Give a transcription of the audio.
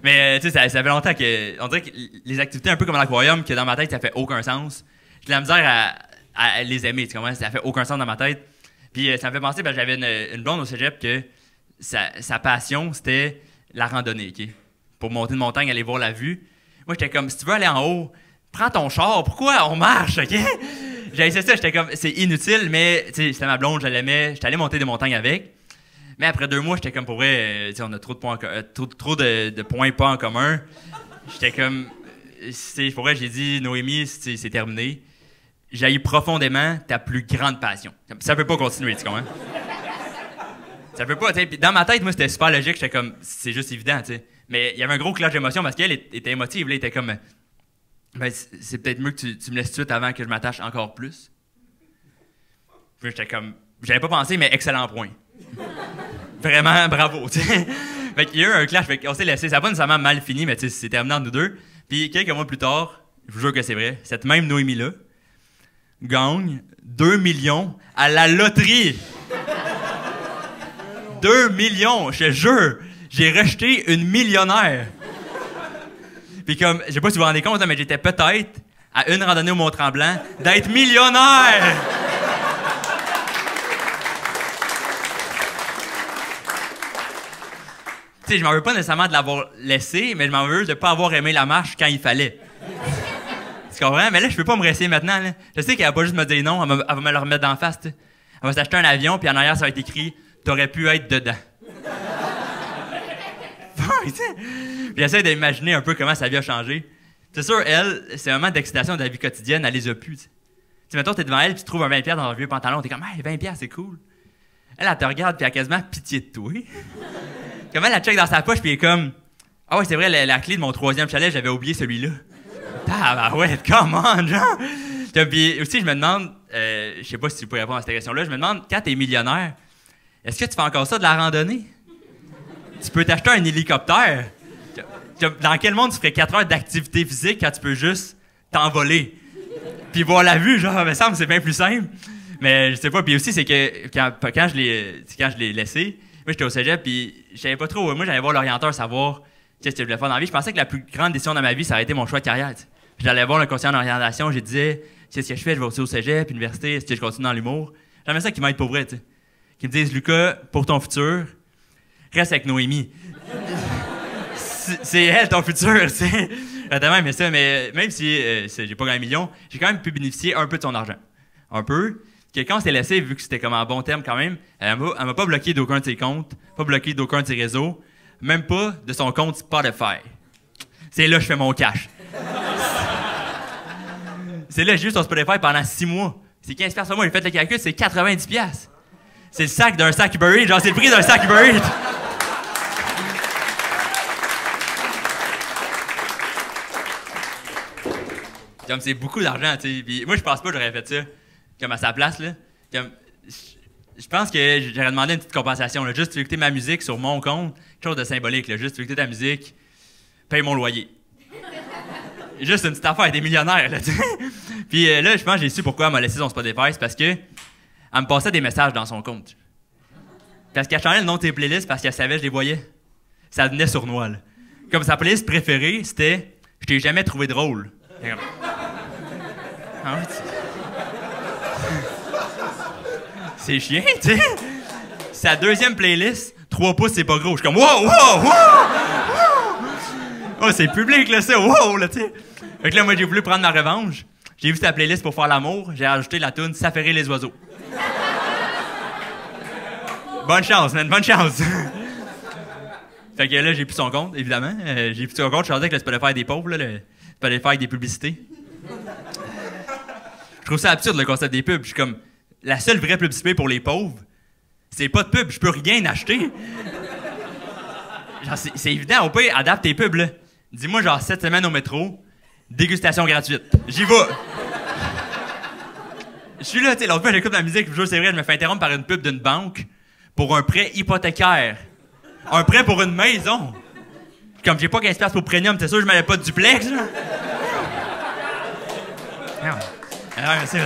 Mais tu sais, ça fait longtemps que. On dirait que les activités un peu comme à l'aquarium, que dans ma tête, ça fait aucun sens. J'ai de la misère à les aimer, tu comprends? Ça fait aucun sens dans ma tête. Puis ça me fait penser, j'avais une blonde au cégep que sa passion, c'était la randonnée, OK? Pour monter une montagne, aller voir la vue. Moi, j'étais comme, si tu veux aller en haut, prends ton char, pourquoi on marche, OK? J'ai essayé ça, j'étais comme, c'est inutile, mais tu sais, c'était ma blonde, je l'aimais, j'étais allé monter des montagnes avec. Mais après 2 mois, j'étais comme, pour vrai, on a trop de points, trop de points pas en commun. J'étais comme, pour vrai, j'ai dit, Noémie, c'est terminé. J'haïs profondément ta plus grande passion. Ça peut pas continuer, tu comprends? Ça peut pas, tu sais. Dans ma tête, moi, c'était super logique, j'étais comme, c'est juste évident, tu sais. Mais il y avait un gros clash d'émotion parce qu'elle était émotive, là, elle était comme, ben, c'est peut-être mieux que tu me laisses tout de suite avant que je m'attache encore plus. Puis j'étais comme, j'avais pas pensé, mais excellent point. Vraiment, bravo, tu sais. Fait qu'il y a eu un clash, fait qu'on s'est laissé. Ça n'a pas nécessairement mal fini, mais tu sais, c'est terminé entre nous deux. Puis quelques mois plus tard, je vous jure que c'est vrai, cette même Noémie-là gagne 2 millions à la loterie. 2 millions, je te jure. J'ai rejeté une millionnaire. Puis comme, je sais pas si vous vous rendez compte, mais j'étais peut-être à une randonnée au Mont-Tremblant d'être millionnaire. Tu sais, je m'en veux pas nécessairement de l'avoir laissé, mais je m'en veux de pas avoir aimé la marche quand il fallait. Tu comprends? Mais là, je peux pas me réessayer maintenant. Là. Je sais qu'elle va pas juste me dire non, elle va me le remettre d'en face. T'sais. Elle va s'acheter un avion, puis en arrière, ça va être écrit « T'aurais pu être dedans ». Puis j'essaie d'imaginer un peu comment sa vie a changé. C'est sûr, elle, c'est un moment d'excitation de la vie quotidienne, elle les a plus. Tu sais, mettons, t'es devant elle, puis tu trouves un 20$ dans un vieux pantalon, t'es comme « Hey, 20$, c'est cool ». Elle te regarde, puis elle a quasiment pitié de toi. Comme elle check dans sa poche, puis elle est comme « Ah ouais, c'est vrai, la clé de mon 3e chalet, j'avais oublié celui-là. » Ah bah ouais, come on, genre! Puis aussi, je me demande, je sais pas si tu pourrais répondre à cette question-là, je me demande, quand t'es millionnaire, est-ce que tu fais encore ça de la randonnée? Tu peux t'acheter un hélicoptère. Dans quel monde tu ferais 4 heures d'activité physique quand tu peux juste t'envoler? Puis voir la vue, genre, me semble c'est bien plus simple. Mais je sais pas. Puis aussi, c'est que quand je l'ai laissé, moi j'étais au cégep, puis je savais pas trop. Moi, j'allais voir l'orienteur savoir qu'est-ce que je voulais faire dans la vie. Je pensais que la plus grande décision dans ma vie, ça aurait été mon choix de carrière. T'sais. Puis j'allais voir le conseiller en orientation, je disais, c'est ce que je fais, je vais aussi au cégep, université, est-ce que je continue dans l'humour? J'aimerais ça qu'ils m'aident pour vrai, tu sais. Qu'ils me disent, Lucas, pour ton futur, reste avec Noémie. C'est elle ton futur, tu sais. Mais ça, mais même si j'ai pas gagné un million, j'ai quand même pu bénéficier un peu de son argent. Un peu. Quelqu'un s'est laissé, vu que c'était comme en bon terme quand même, elle m'a pas bloqué d'aucun de ses comptes, pas bloqué d'aucun de ses réseaux, même pas de son compte Spotify. C'est là que je fais mon cash. C'est là que j'ai juste sur Spotify pendant 6 mois. C'est 15$ par mois, j'ai fait le calcul, c'est 90$. C'est le sac d'un sac Uber Eats, genre c'est le prix d'un sac Uber Eats. Comme c'est beaucoup d'argent, tu sais. Puis moi, je pense pas que j'aurais fait ça comme à sa place, là. Comme, je pense que j'aurais demandé une petite compensation, là. Juste, tu veux écouter ma musique sur mon compte, quelque chose de symbolique, là. Juste, tu veux écouter ta musique, paye mon loyer. Juste une petite affaire, des millionnaires, là, tu sais. Puis là, je pense que j'ai su pourquoi elle m'a laissé son Spotify, c'est parce que elle me passait des messages dans son compte. Parce qu'elle changeait le nom de ses playlists parce qu'elle savait que je les voyais. Ça devenait sournois, là. Comme sa playlist préférée, c'était « Je t'ai jamais trouvé drôle ». Ah ouais, c'est chiant, tu sais. Sa 2e playlist, 3 pouces, c'est pas gros. Je suis comme « Wow, wow, wow! » Oh, c'est public, là, ça. Wow, là, tu sais. Fait que là, moi, j'ai voulu prendre ma revanche. J'ai vu sa playlist pour faire l'amour. J'ai rajouté la toune « Ça fait rire les oiseaux ». Bonne chance, man, bonne chance. Fait que là, j'ai plus son compte, évidemment. J'ai plus son compte. Je pensais que le Spotify des pauvres, là, le Spotify avec des publicités. Je trouve ça absurde, le concept des pubs. Je suis comme, la seule vraie publicité pour les pauvres, c'est pas de pub. Je peux rien acheter. Genre, c'est évident. Au pire, adapte tes pubs, là. Dis-moi, genre, 7 semaines au métro, dégustation gratuite. J'y vais. Je suis là, tu sais, l'autre fois, j'écoute la musique, je jure, c'est vrai, je me fais interrompre par une pub d'une banque pour un prêt hypothécaire. Un prêt pour une maison. Comme j'ai pas 15$ pour premium, c'est sûr que je m'avais pas de duplex, là. Ah, merci.